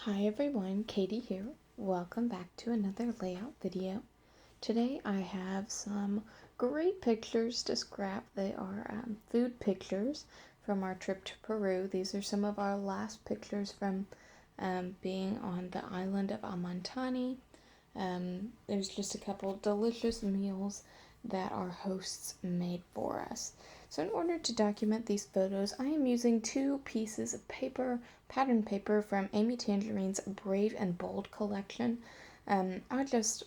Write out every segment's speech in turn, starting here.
Hi everyone, Katie here. Welcome back to another layout video. Today I have some great pictures to scrap. They are food pictures from our trip to Peru. These are some of our last pictures from being on the island of Amantani. There's just a couple delicious meals that our hosts made for us. So in order to document these photos, I am using two pieces of paper, pattern paper from Amy Tangerine's Brave and Bold collection. I just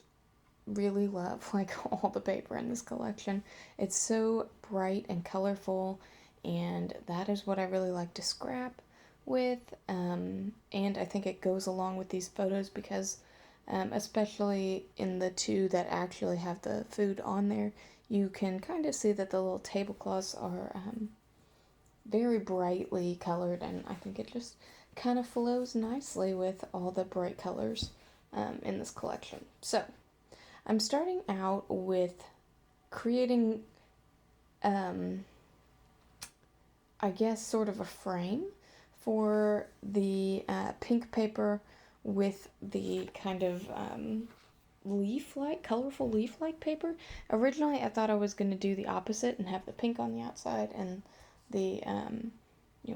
really love all the paper in this collection. It's so bright and colorful, and that is what I really like to scrap with. And I think it goes along with these photos because especially in the two that actually have the food on there, you can kind of see that the little tablecloths are very brightly colored, and I think it just kind of flows nicely with all the bright colors in this collection. So, I'm starting out with creating, I guess, sort of a frame for the pink paper with the kind of colorful leaf-like paper. Originally, I thought I was going to do the opposite and have the pink on the outside and the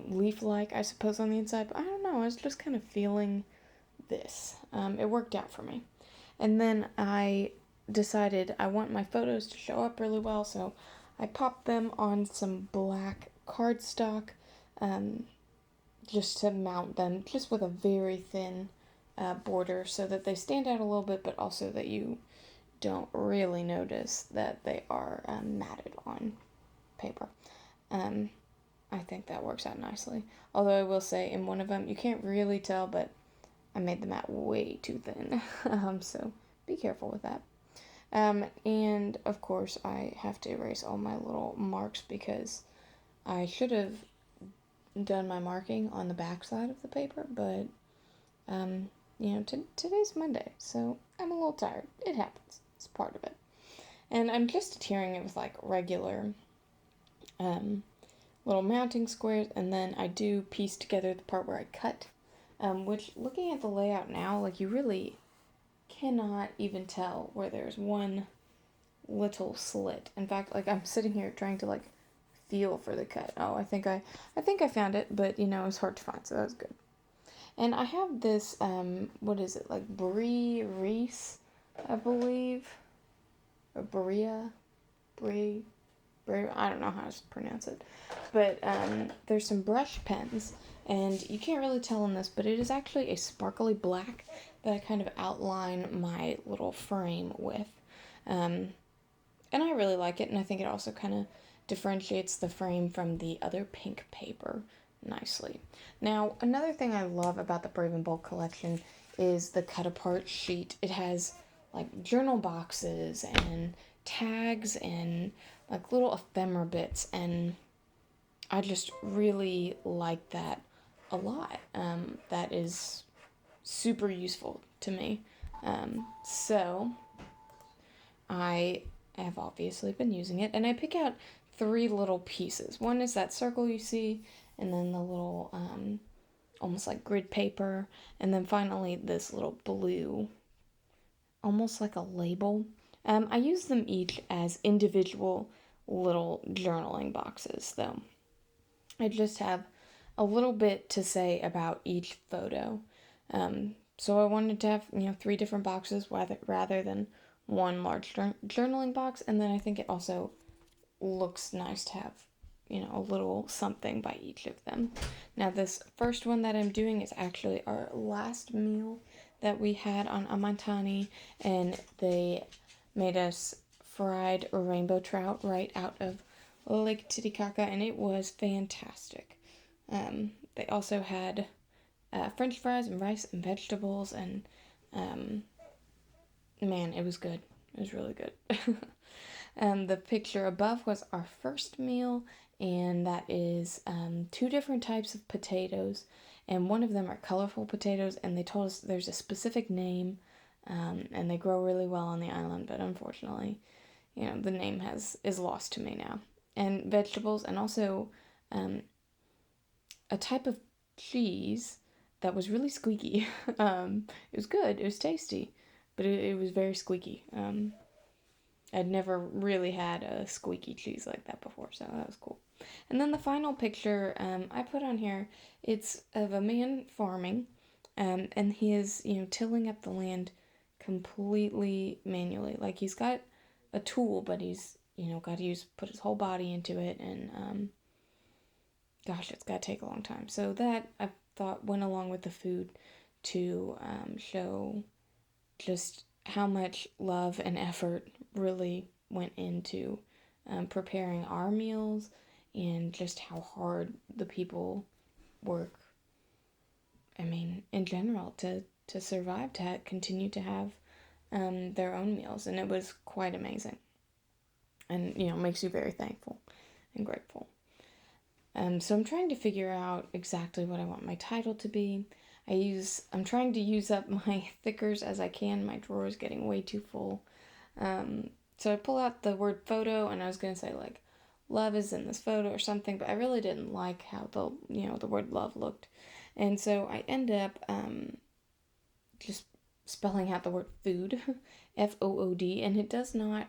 leaf-like, I suppose, on the inside. But I don't know, I was just kind of feeling this. It worked out for me. And then I decided I want my photos to show up really well, so I popped them on some black cardstock just to mount them, just with a very thin border so that they stand out a little bit, but also that you don't really notice that they are matted on paper. I think that works out nicely. Although I will say in one of them, you can't really tell, but I made the mat way too thin. So be careful with that. And of course I have to erase all my little marks because I should have done my marking on the back side of the paper, but today's Monday, so I'm a little tired. It happens. It's part of it. And I'm just adhering it with regular little mounting squares, and then I do piece together the part where I cut, which, looking at the layout now, you really cannot even tell where there's one little slit. In fact, I'm sitting here trying to feel for the cut. Oh, I think I found it, but it was hard to find, so that was good. And I have this what is it, brie reese, I believe, or bria, I don't know how to pronounce it, but there's some brush pens, and you can't really tell in this, but it is actually a sparkly black that I kind of outline my little frame with, and I really like it, and I think it also kind of differentiates the frame from the other pink paper nicely. Now, another thing I love about the Brave and Bold collection is the cut apart sheet. It has journal boxes and tags and little ephemera bits, and I just really like that a lot. That is super useful to me. So I have obviously been using it, and I pick out 3 little pieces. One is that circle you see, and then the little almost like grid paper, and then finally this little blue, almost like a label. I use them each as individual little journaling boxes, though. I just have a little bit to say about each photo. So I wanted to have 3 different boxes rather than one large journaling box, and then I think it also looks nice to have a little something by each of them. Now, this first one that I'm doing is actually our last meal that we had on Amantani, and they made us fried rainbow trout right out of Lake Titicaca, and it was fantastic. They also had French fries and rice and vegetables, and man, it was good. It was really good. The picture above was our first meal, and that is 2 different types of potatoes, and one of them are colorful potatoes, and they told us there's a specific name, and they grow really well on the island, but unfortunately, the name is lost to me now. And vegetables, and also a type of cheese that was really squeaky. It was good, it was tasty, but it was very squeaky. I'd never really had a squeaky cheese like that before, so that was cool. And then the final picture I put on here, it's of a man farming, and he is, tilling up the land completely manually. Like he's got a tool, but he's, got to put his whole body into it, and gosh, it's got to take a long time. So that I thought went along with the food to show just how much love and effort really went into preparing our meals, and just how hard the people work. I mean, in general, to survive, to continue to have their own meals, and it was quite amazing, and makes you very thankful and grateful. So I'm trying to figure out exactly what I want my title to be. I'm trying to use up my thickers as I can. My drawer is getting way too full. So I pull out the word photo, and I was going to say like, love is in this photo or something, but I really didn't like how the word love looked. And so I end up just spelling out the word food, Food, and it does not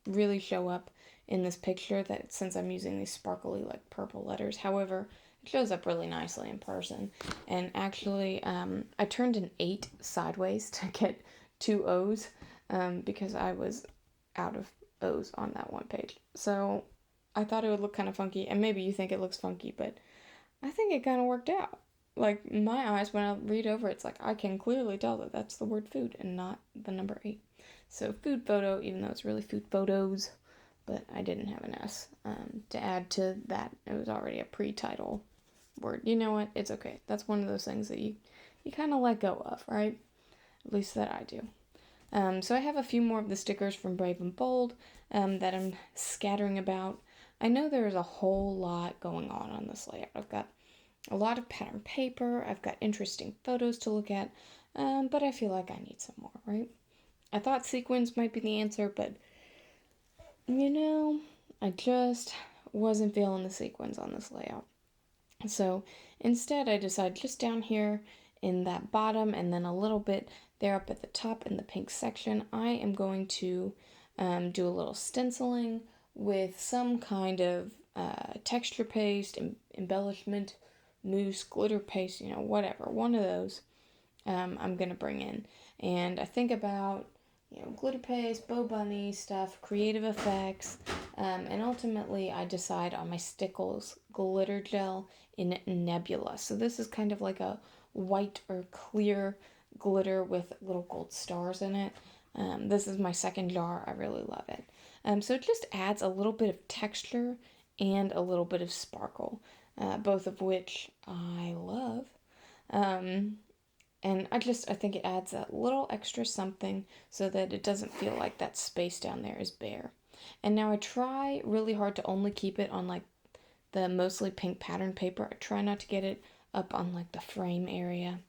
really show up in this picture, that since I'm using these sparkly like purple letters. However, it shows up really nicely in person. And actually, I turned an 8 sideways to get 2 O's because I was out of O's on that one page. So I thought it would look kind of funky, and maybe you think it looks funky, but I think it kind of worked out. Like, my eyes, when I read over, it's like I can clearly tell that that's the word food and not the number 8. So food photo, even though it's really food photos, but I didn't have an S to add to that. It was already a pre-title word. You know what? It's okay. That's one of those things that you kind of let go of, right? At least that I do. So I have a few more of the stickers from Brave and Bold that I'm scattering about. I know there's a whole lot going on this layout. I've got a lot of pattern paper. I've got interesting photos to look at, but I feel like I need some more, right? I thought sequins might be the answer, but I just wasn't feeling the sequins on this layout. So instead, I decided just down here in that bottom, and then a little bit there up at the top in the pink section, I am going to do a little stenciling with some kind of texture paste, embellishment, mousse, glitter paste, whatever, one of those I'm going to bring in. And I think about glitter paste, bow bunny stuff, creative effects, and ultimately I decide on my Stickles glitter gel in Nebula. So this is kind of like a white or clear glitter with little gold stars in it. This is my second jar. I really love it. So it just adds a little bit of texture and a little bit of sparkle, both of which I love. And I think it adds a little extra something so that it doesn't feel like that space down there is bare. And now I try really hard to only keep it on like the mostly pink pattern paper. I try not to get it up on like the frame area.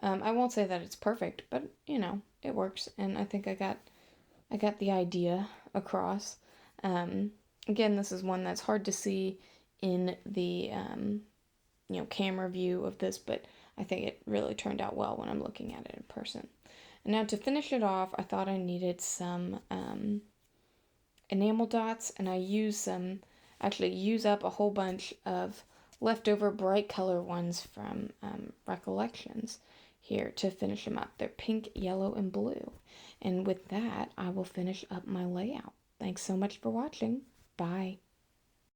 I won't say that it's perfect, but it works, and I think I got the idea across. Again, this is one that's hard to see in the camera view of this, but I think it really turned out well when I'm looking at it in person. And now to finish it off, I thought I needed some enamel dots, and I use up a whole bunch of leftover bright color ones from Recollections here to finish them up. They're pink, yellow, and blue. And with that, I will finish up my layout. Thanks so much for watching. Bye.